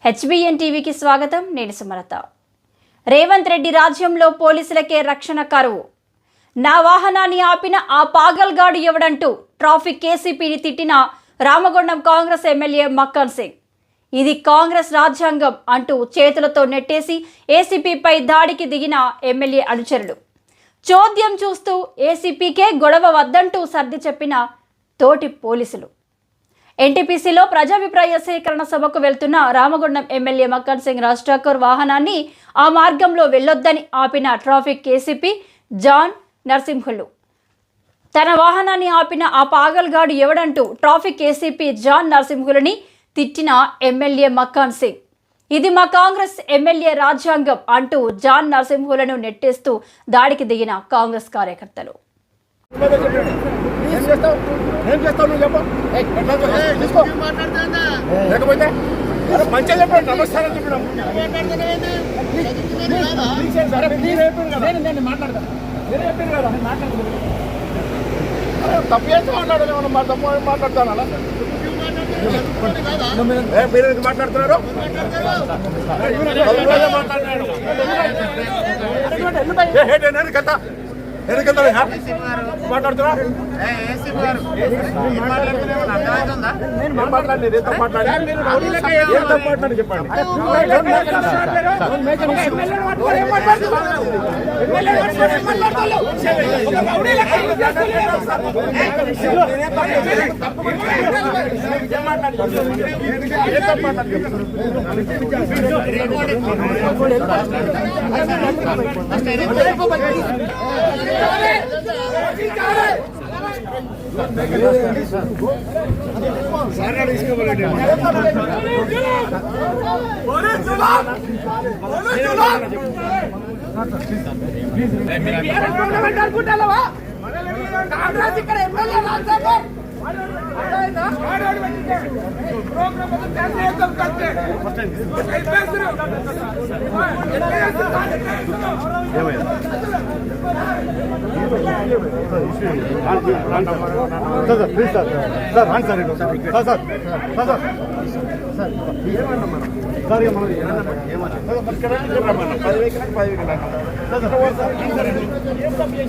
HBN టీవీకి స్వాగతం. నేను సుమలత. రేవంత్ రెడ్డి రాజ్యంలో పోలీసులకే రక్షణ కరువు. నా వాహనాన్ని ఆపిన ఆ పాగల్గాడు ఎవడంటూ ట్రాఫిక్ ఏసీపీని తిట్టిన రామగుండం కాంగ్రెస్ ఎమ్మెల్యే మక్కన్ సింగ్. ఇది కాంగ్రెస్ రాజ్యాంగం అంటూ చేతులతో నెట్టేసి ఏసీపీపై దాడికి దిగిన ఎమ్మెల్యే అనుచరులు. చోద్యం చూస్తూ ఏసీపీకే గొడవ వద్దంటూ సర్ది చెప్పిన తోటి పోలీసులు. ఎన్టీపీసీలో ప్రజాభిప్రాయ సేకరణ సభకు వెళ్తున్న రామగుండం ఎమ్మెల్యే మక్కన్ సింగ్ రాజ్ ఠాకూర్ వాహనాన్ని ఆ మార్గంలో వెళ్లొద్దని ఆపిన ట్రాఫిక్ ఏసీపీ జాన్ నరసింహులు. తన వాహనాన్ని ఆపిన ఆ పాగల్గాడు ఎవడంటూ ట్రాఫిక్ ఏసీపీ జాన్ నరసింహులని తిట్టిన ఎమ్మెల్యే మక్కన్ సింగ్. ఇది మా కాంగ్రెస్ ఎమ్మెల్యే రాజ్యాంగం అంటూ జాన్ నరసింహులను నెట్టేస్తూ దాడికి దిగిన కాంగ్రెస్ కార్యకర్తలు. తప్పు చేస్తే మాట్లాడాలి. మాట్లాడతాను అలా మీరు మాట్లాడుతున్నారు. మాట్లాడుతున్నారు చెప్పండి.